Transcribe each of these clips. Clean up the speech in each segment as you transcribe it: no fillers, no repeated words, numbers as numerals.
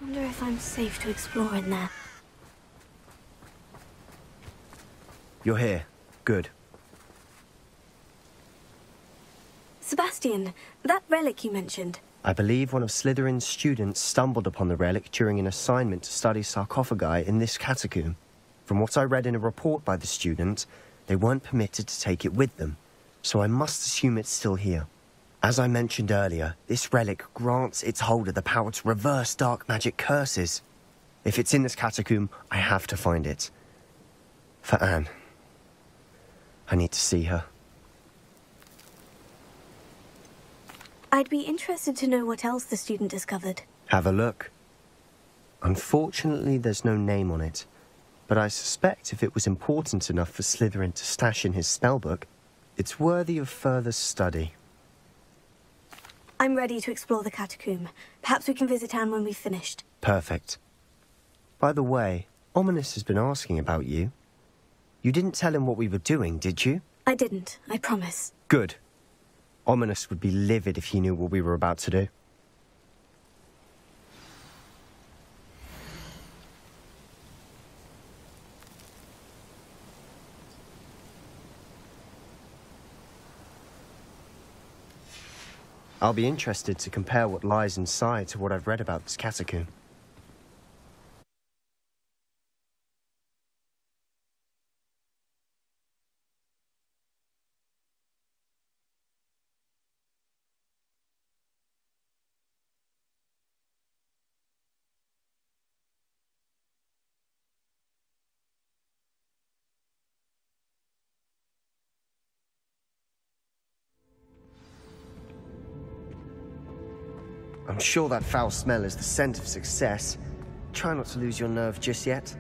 I wonder if I'm safe to explore in there. You're here. Good. Sebastian, that relic you mentioned. I believe one of Slytherin's students stumbled upon the relic during an assignment to study sarcophagi in this catacomb. From what I read in a report by the student, they weren't permitted to take it with them, so I must assume it's still here. As I mentioned earlier, this relic grants its holder the power to reverse dark magic curses. If it's in this catacomb, I have to find it. For Anne. I need to see her. I'd be interested to know what else the student discovered. Have a look. Unfortunately, there's no name on it, but I suspect if it was important enough for Slytherin to stash in his spellbook, it's worthy of further study. I'm ready to explore the catacomb. Perhaps we can visit Anne when we've finished. Perfect. By the way, Ominous has been asking about you. You didn't tell him what we were doing, did you? I didn't, I promise. Good. Ominous would be livid if he knew what we were about to do. I'll be interested to compare what lies inside to what I've read about this catacomb. I'm sure that foul smell is the scent of success. Try not to lose your nerve just yet.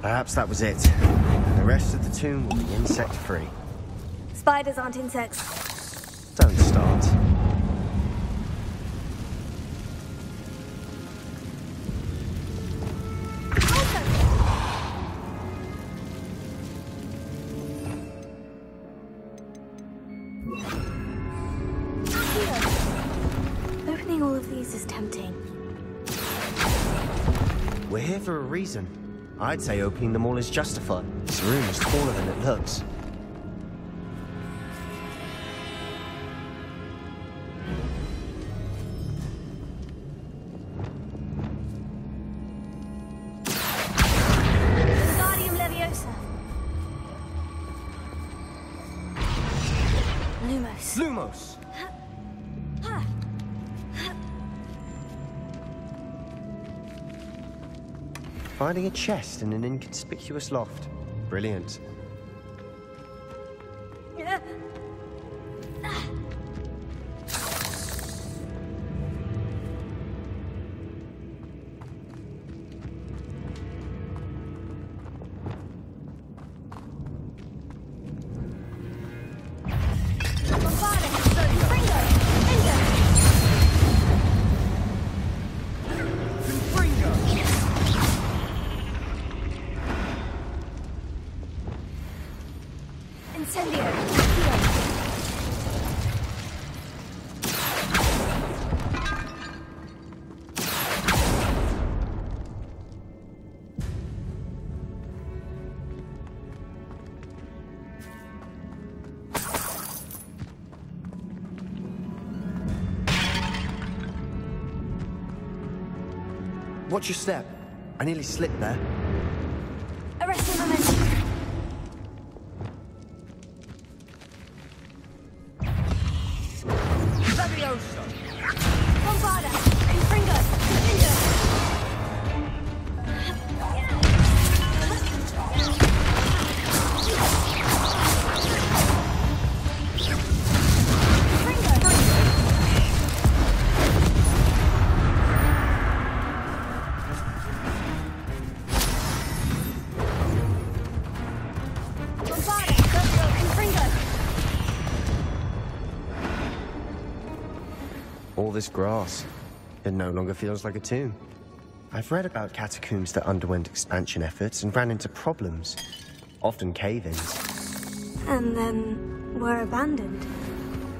Perhaps that was it. The rest of the tomb will be insect-free. Spiders aren't insects. Don't start. Opening all of these is tempting. We're here for a reason. I'd say opening them all is justified. This room is taller than it looks. Wingardium Leviosa. Lumos. Lumos! Finding a chest in an inconspicuous loft. Brilliant. Watch your step. I nearly slipped there. Arresting momentum. Levioso! Bombarda! Confringo! Confringo! All this grass. It no longer feels like a tomb. I've read about catacombs that underwent expansion efforts and ran into problems. Often cave-ins. And then were abandoned.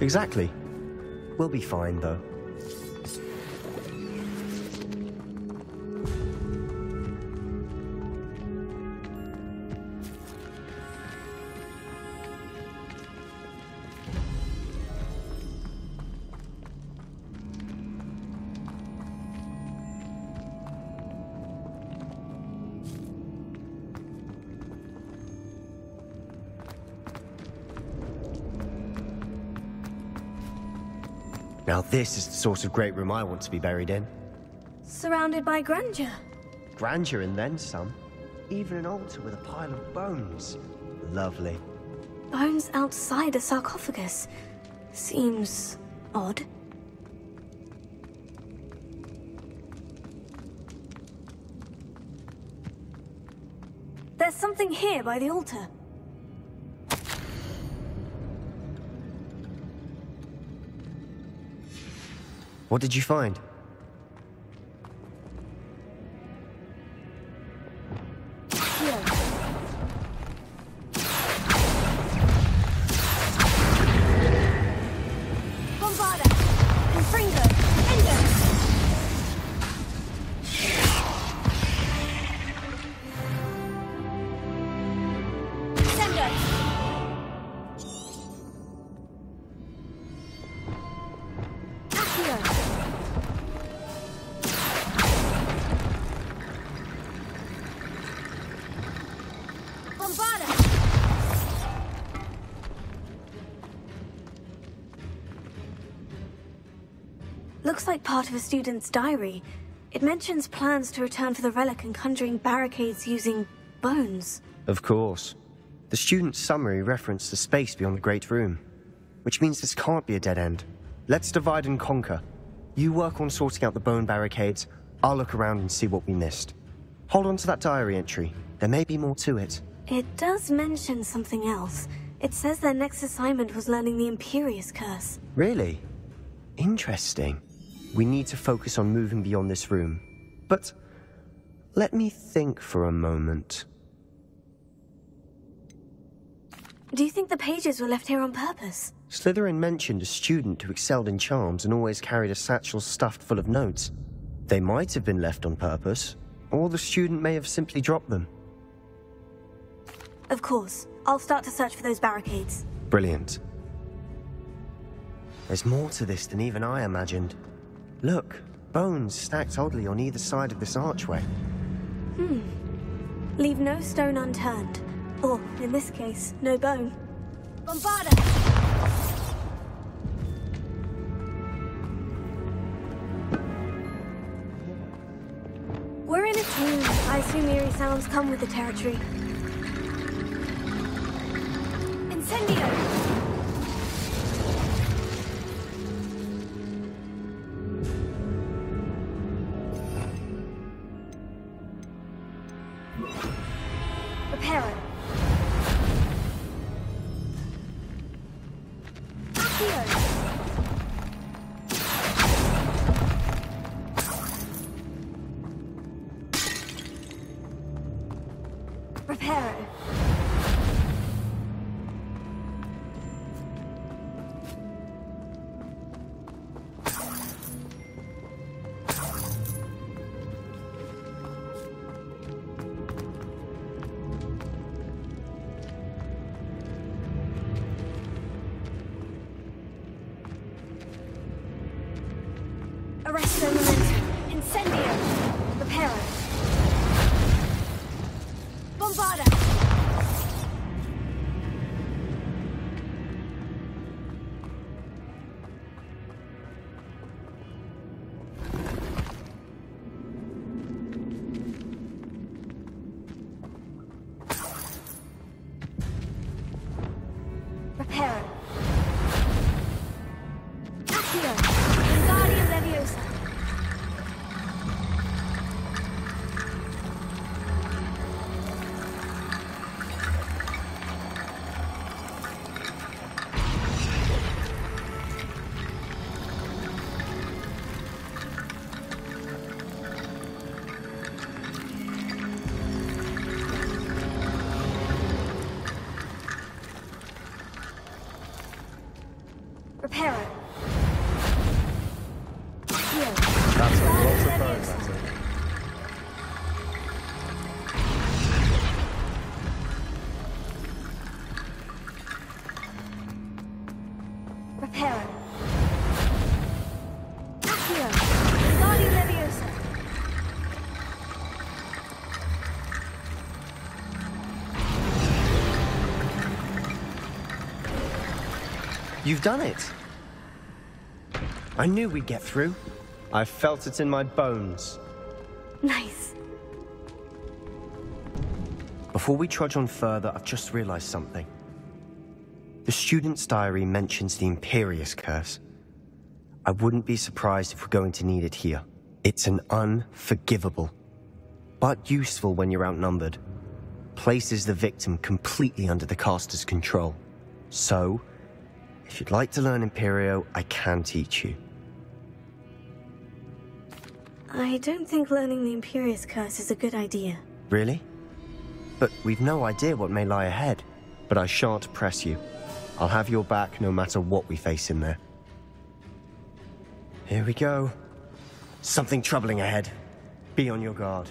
Exactly. We'll be fine, though. Now this is the sort of great room I want to be buried in. Surrounded by grandeur. Grandeur and then some. Even an altar with a pile of bones. Lovely. Bones outside a sarcophagus. Seems odd. There's something here by the altar. What did you find? Here. Bombarda! Confringo! Endo! Sendo! Accio! Bombarda! Looks like part of a student's diary. It mentions plans to return for the relic and conjuring barricades using bones. Of course. The student's summary referenced the space beyond the Great Room, which means this can't be a dead end. Let's divide and conquer. You work on sorting out the bone barricades, I'll look around and see what we missed. Hold on to that diary entry. There may be more to it. It does mention something else. It says their next assignment was learning the Imperious Curse. Really? Interesting. We need to focus on moving beyond this room. But let me think for a moment. Do you think the pages were left here on purpose? Slytherin mentioned a student who excelled in charms and always carried a satchel stuffed full of notes. They might have been left on purpose, or the student may have simply dropped them. Of course. I'll start to search for those barricades. Brilliant. There's more to this than even I imagined. Look, bones stacked oddly on either side of this archway. Leave no stone unturned. Or, in this case, no bone. Bombarda! We're in a tomb. I assume eerie sounds come with the territory. Incendio! Reparo. Accio. Reparo. Arresto momentum. Incendio. Reparo. You've done it. I knew we'd get through. I felt it in my bones. Nice. Before we trudge on further, I've just realized something. The student's diary mentions the Imperius curse. I wouldn't be surprised if we're going to need it here. It's an unforgivable, but useful when you're outnumbered. Places the victim completely under the caster's control. So, if you'd like to learn Imperio, I can teach you. I don't think learning the Imperius curse is a good idea. Really? But we've no idea what may lie ahead. But I shan't press you. I'll have your back no matter what we face in there. Here we go. Something troubling ahead. Be on your guard.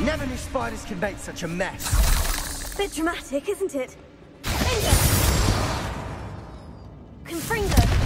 Never knew spiders could make such a mess. Bit dramatic, isn't it? Confringo!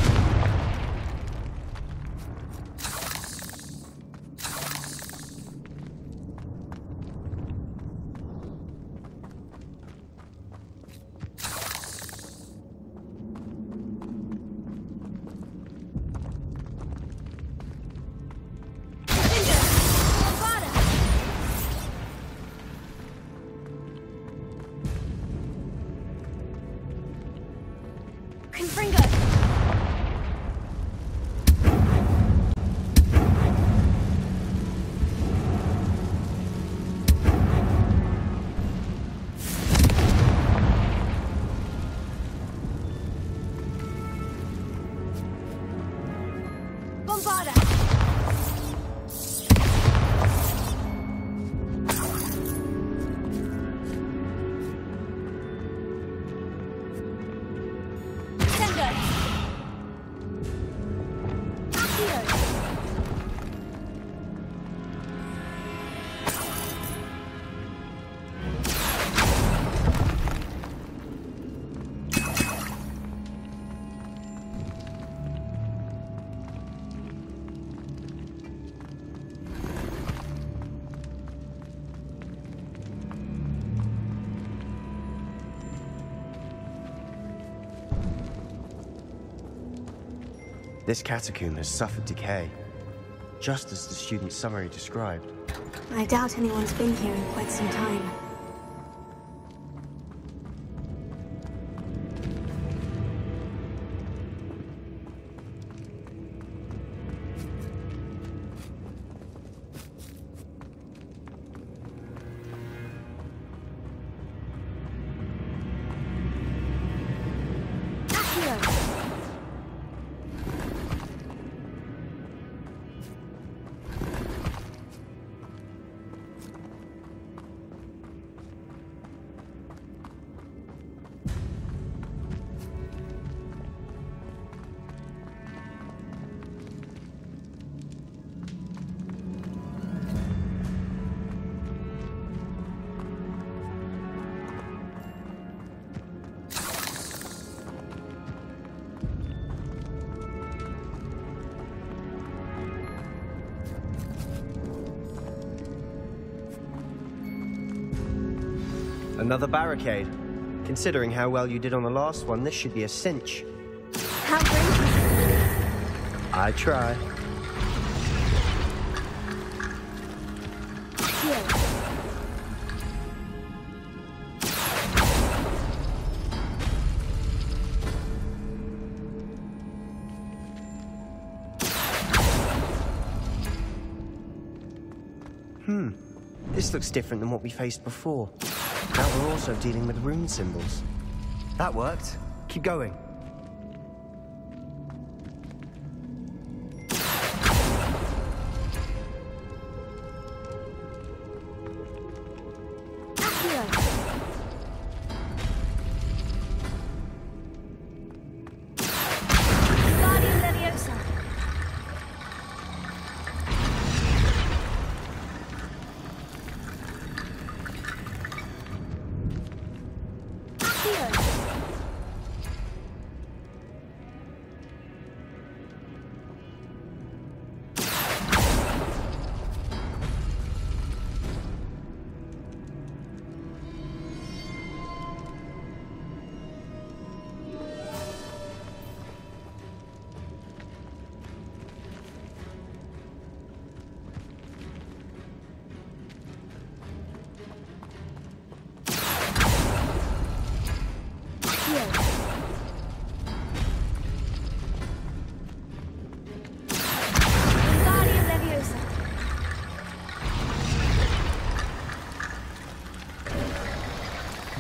This catacomb has suffered decay, just as the student's summary described. I doubt anyone's been here in quite some time. Another barricade. Considering how well you did on the last one, this should be a cinch. How brave. I try. Here. This looks different than what we faced before. Now we're also dealing with rune symbols. That worked. Keep going.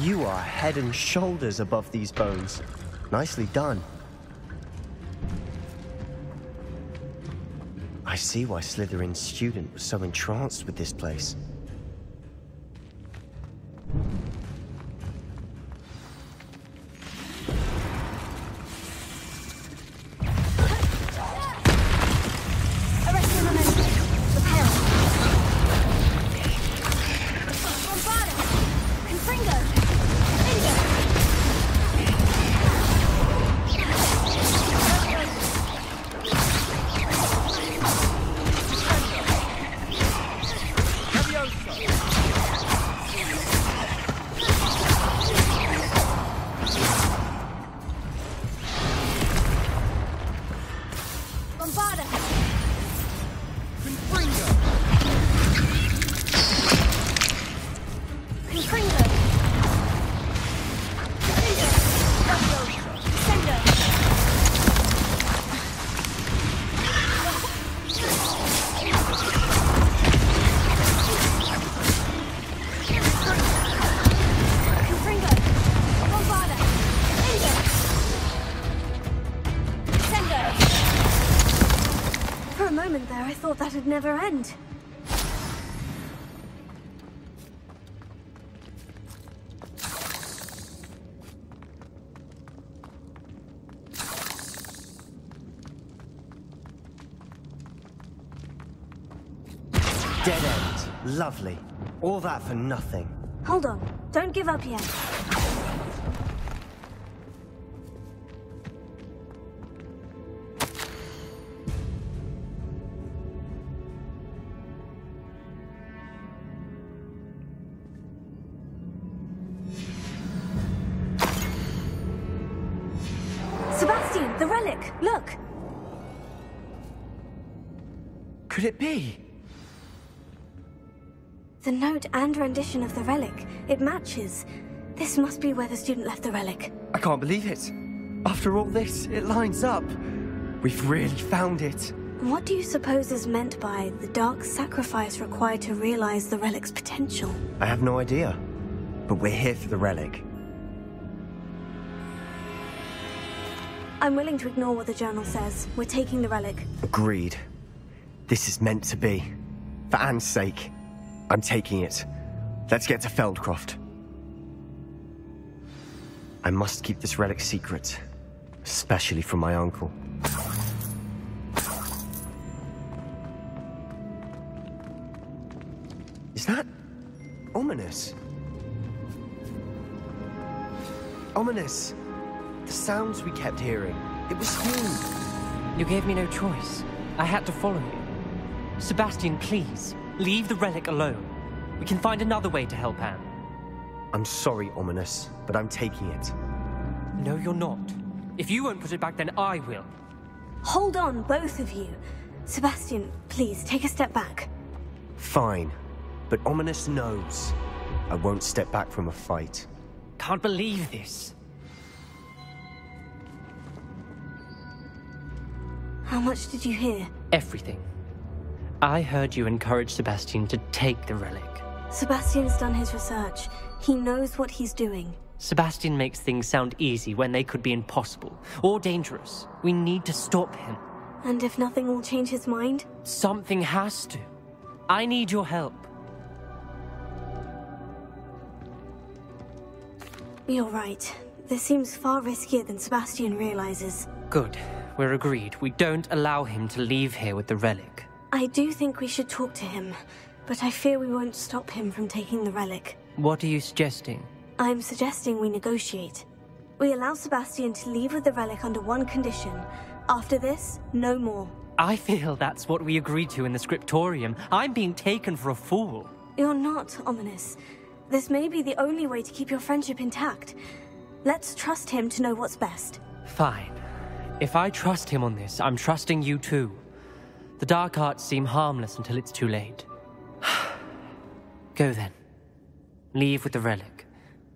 You are head and shoulders above these bones. Nicely done. I see why Slytherin's student was so entranced with this place. I thought that'd never end. Dead end. Lovely. All that for nothing. Hold on. Don't give up yet. Sebastian, the relic! Look! could it be? The note and rendition of the relic, it matches. This must be where the student left the relic. I can't believe it. After all this, it lines up. We've really found it. What do you suppose is meant by the dark sacrifice required to realize the relic's potential? I have no idea. But we're here for the relic. I'm willing to ignore what the journal says. We're taking the relic. Agreed. This is meant to be. For Anne's sake, I'm taking it. Let's get to Feldcroft. I must keep this relic secret, especially from my uncle. Is that ominous? Ominous! The sounds we kept hearing. It was you. You gave me no choice. I had to follow you. Sebastian, please, leave the relic alone. We can find another way to help Anne. I'm sorry, Ominous, but I'm taking it. No, you're not. If you won't put it back, then I will. Hold on, both of you. Sebastian, please, take a step back. Fine. But Ominous knows. I won't step back from a fight. Can't believe this. How much did you hear? Everything. I heard you encourage Sebastian to take the relic. Sebastian's done his research. He knows what he's doing. Sebastian makes things sound easy when they could be impossible or dangerous. We need to stop him. And if nothing will change his mind? Something has to. I need your help. You're right. This seems far riskier than Sebastian realizes. Good. We're agreed. We don't allow him to leave here with the relic. I do think we should talk to him, but I fear we won't stop him from taking the relic. What are you suggesting? I'm suggesting we negotiate. We allow Sebastian to leave with the relic under one condition. After this, no more. I feel that's what we agreed to in the scriptorium. I'm being taken for a fool. You're not, Ominous. This may be the only way to keep your friendship intact. Let's trust him to know what's best. Fine. If I trust him on this, I'm trusting you too. The dark arts seem harmless until it's too late. Go then. Leave with the relic.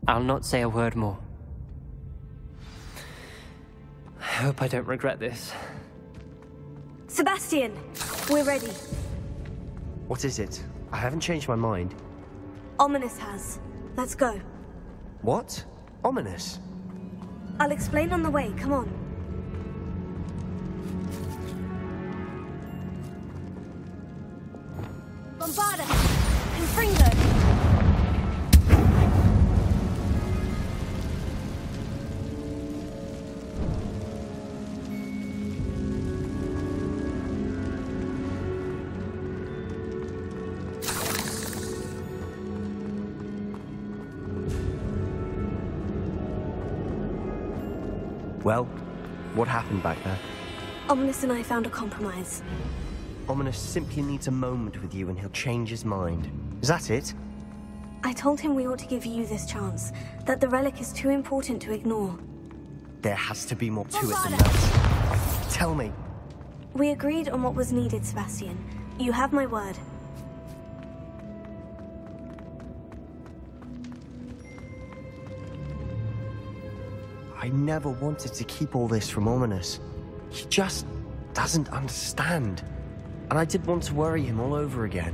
I'll not say a word more. I hope I don't regret this. Sebastian! We're ready. What is it? I haven't changed my mind. Ominous has. Let's go. What? Ominous? I'll explain on the way. Come on. Bombarda! Confringo! Well, what happened back there? Ominous and I found a compromise. Ominous simply needs a moment with you and he'll change his mind. Is that it? I told him we ought to give you this chance, that the relic is too important to ignore. There has to be more to it than that. Tell me. We agreed on what was needed, Sebastian. You have my word. I never wanted to keep all this from Ominous. He just doesn't understand. And I didn't want to worry him all over again.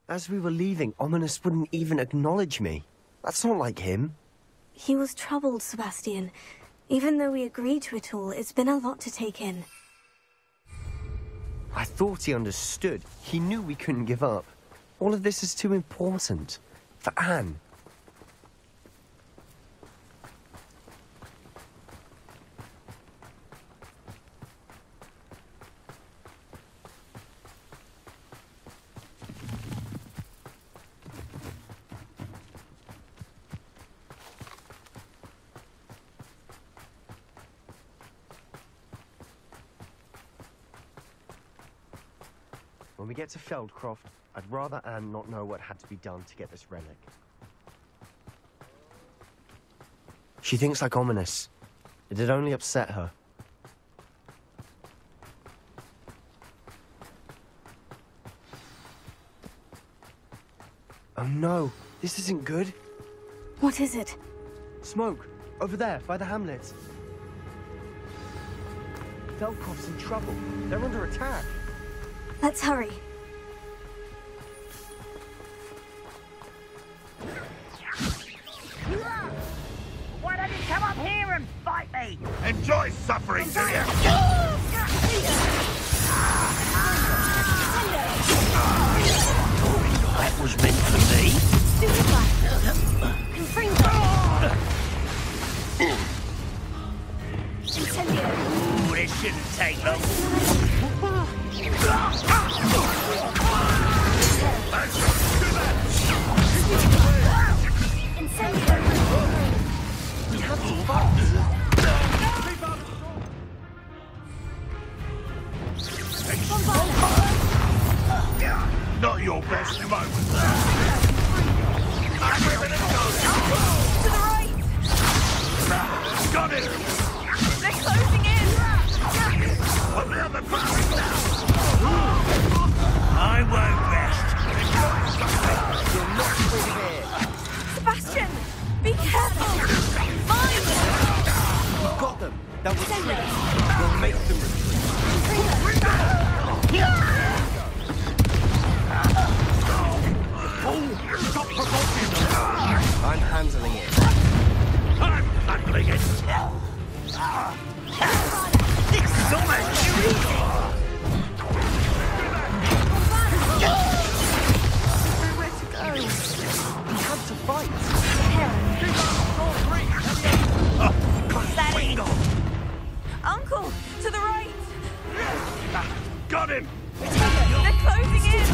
As we were leaving, Ominous wouldn't even acknowledge me. That's not like him. He was troubled, Sebastian. Even though we agreed to it all, it's been a lot to take in. I thought he understood. He knew we couldn't give up. All of this is too important. For Anne. When we get to Feldcroft, I'd rather Anne not know what had to be done to get this relic. She thinks like Ominous. It'd only upset her. Oh no, this isn't good. What is it? Smoke, over there, by the hamlet. Feldcroft's in trouble. They're under attack. Let's hurry. Why don't you come up here and fight me? Enjoy suffering, do you? That was meant for me. Ooh, this shouldn't take long. We have to fight. Not your best moment. To the right! Got it! They're closing in! On the other side now! I won't rest. You're not through here. Sebastian! Be careful! Mine! We've got them. That was tricky. We'll make them retreat. Stop provoking them! I'm handling it. I'm handling it! This is almost illegal! Where to go? We have to fight. That is. Uncle, to the right! Got him! They're closing in!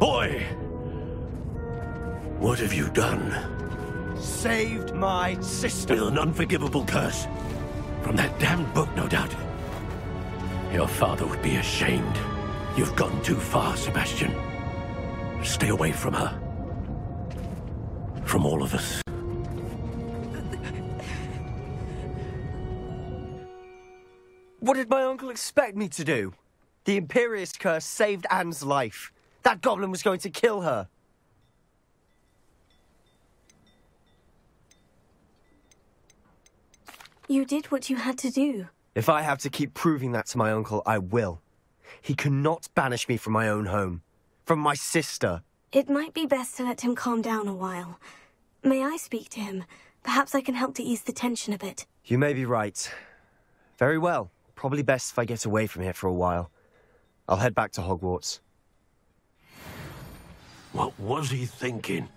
Boy! What have you done? Saved my sister. With an unforgivable curse. From that damned book, no doubt. Your father would be ashamed. You've gone too far, Sebastian. Stay away from her. From all of us. What did my uncle expect me to do? The Imperious curse saved Anne's life. That goblin was going to kill her. You did what you had to do. If I have to keep proving that to my uncle, I will. He cannot banish me from my own home. From my sister. It might be best to let him calm down a while. May I speak to him? Perhaps I can help to ease the tension a bit. You may be right. Very well. Probably best if I get away from here for a while. I'll head back to Hogwarts. What was he thinking?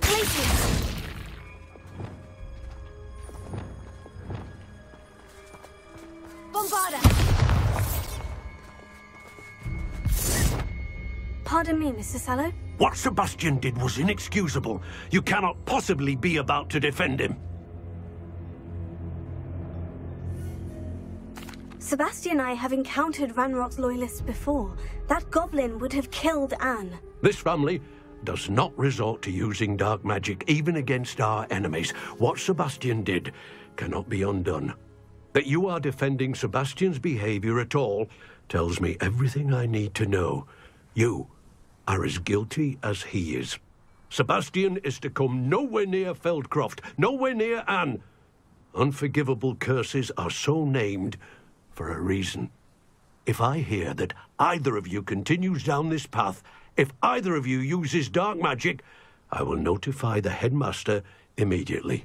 Places! Bombarda! Pardon me, Mr. Sallow? What Sebastian did was inexcusable. You cannot possibly be about to defend him. Sebastian and I have encountered Ranrock's loyalists before. That goblin would have killed Anne. This family does not resort to using dark magic even against our enemies. What Sebastian did cannot be undone. That you are defending Sebastian's behavior at all tells me everything I need to know. You are as guilty as he is. Sebastian is to come nowhere near Feldcroft, nowhere near Anne. Unforgivable curses are so named for a reason. If I hear that either of you continues down this path, if either of you uses dark magic, I will notify the headmaster immediately.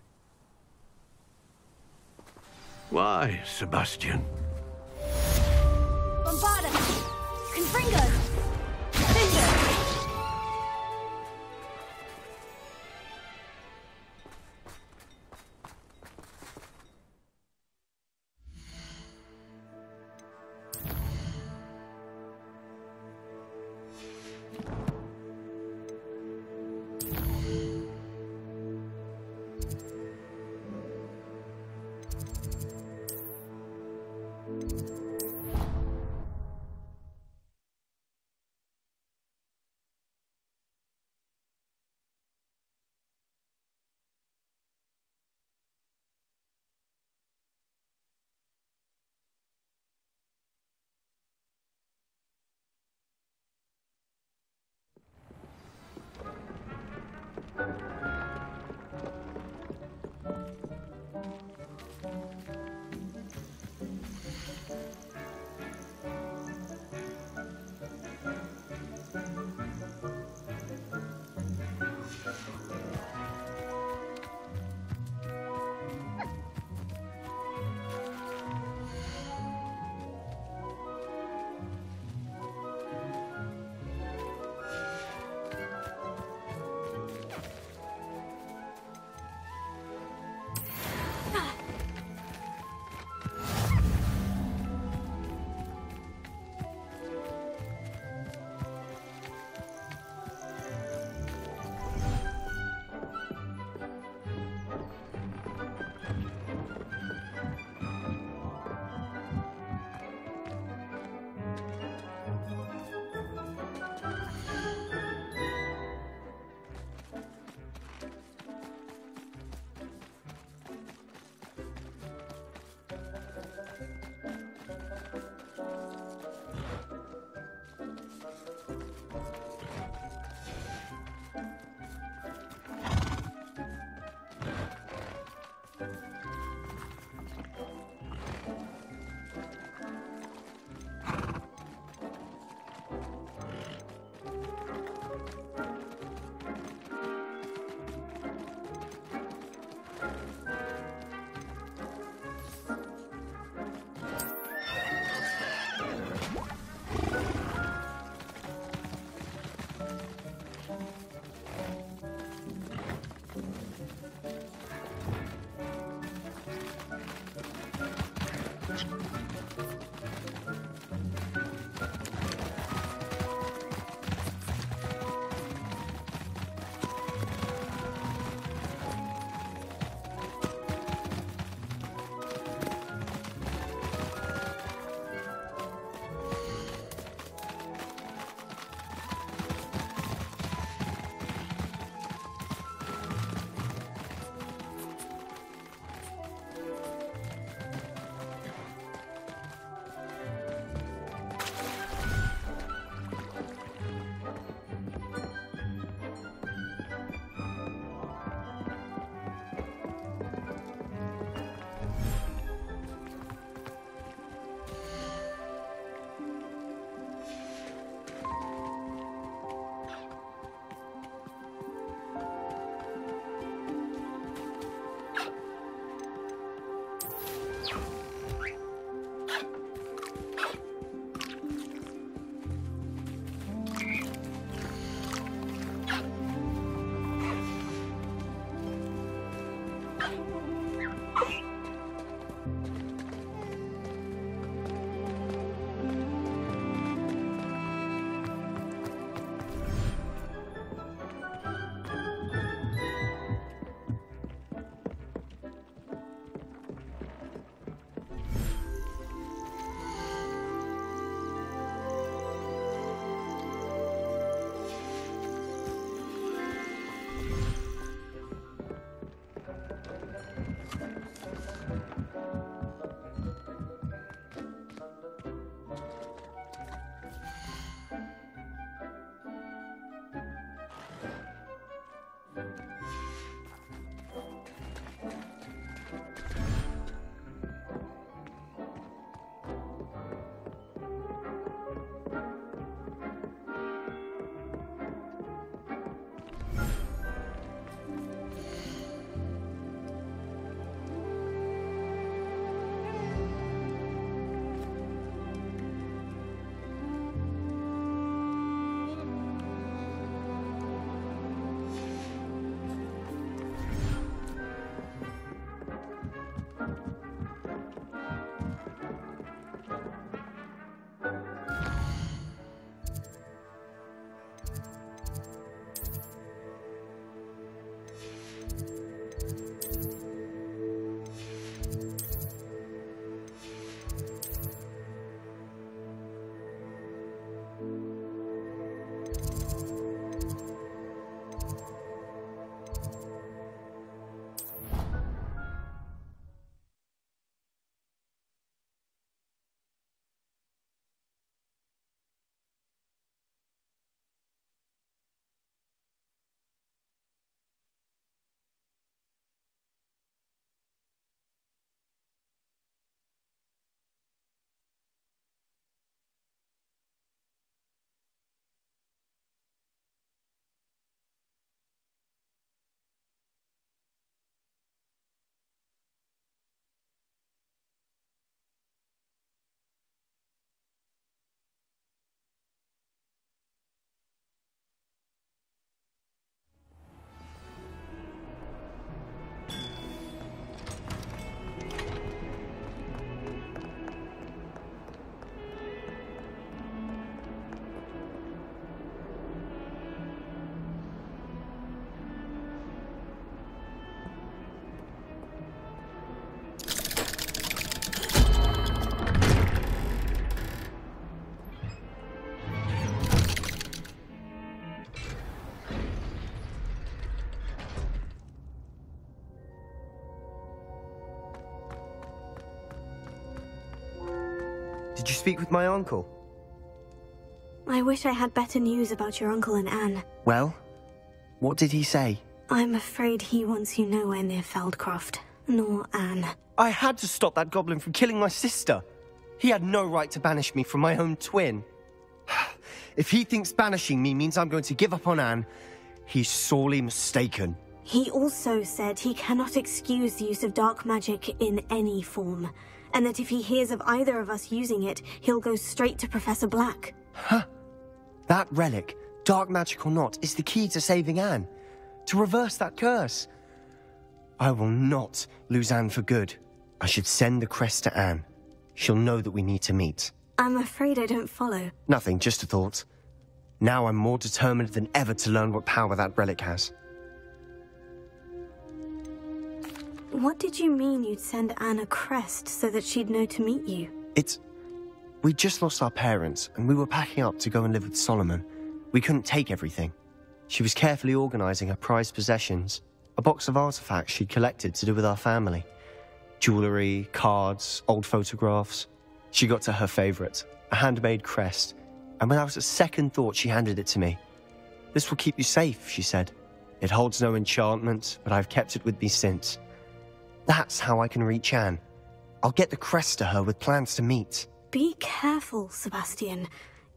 Why, Sebastian? Bombarda! Confringo! Cinder! Did you speak with my uncle? I wish I had better news about your uncle and Anne. Well, what did he say? I'm afraid he wants you nowhere near Feldcroft, nor Anne. I had to stop that goblin from killing my sister. He had no right to banish me from my own twin. If he thinks banishing me means I'm going to give up on Anne, he's sorely mistaken. He also said he cannot excuse the use of dark magic in any form, and that if he hears of either of us using it, he'll go straight to Professor Black. Huh? That relic, dark magic or not, is the key to saving Anne. To reverse that curse. I will not lose Anne for good. I should send the crest to Anne. She'll know that we need to meet. I'm afraid I don't follow. Nothing, just a thought. Now I'm more determined than ever to learn what power that relic has. What did you mean you'd send Anne a crest so that she'd know to meet you? We'd just lost our parents, and we were packing up to go and live with Solomon. We couldn't take everything. She was carefully organizing her prized possessions, a box of artifacts she'd collected to do with our family. Jewelry, cards, old photographs. She got to her favorite, a handmade crest, and without a second thought she handed it to me. "This will keep you safe," she said. "It holds no enchantment, but I've kept it with me since. That's how I can reach Anne. I'll get the crest to her with plans to meet." Be careful, Sebastian.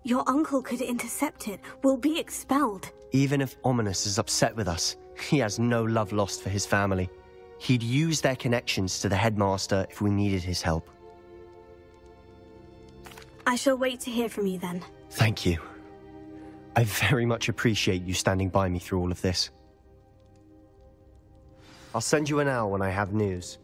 Your uncle could intercept it. We'll be expelled. Even if Ominous is upset with us, he has no love lost for his family. He'd use their connections to the headmaster if we needed his help. I shall wait to hear from you then. Thank you. I very much appreciate you standing by me through all of this. I'll send you an owl when I have news.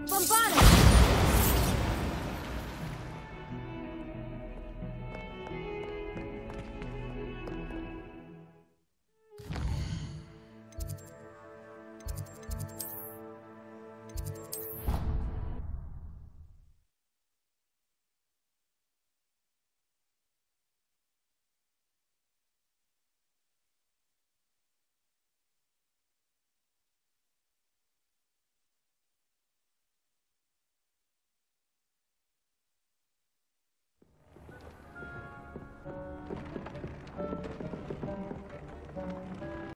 Bombardus!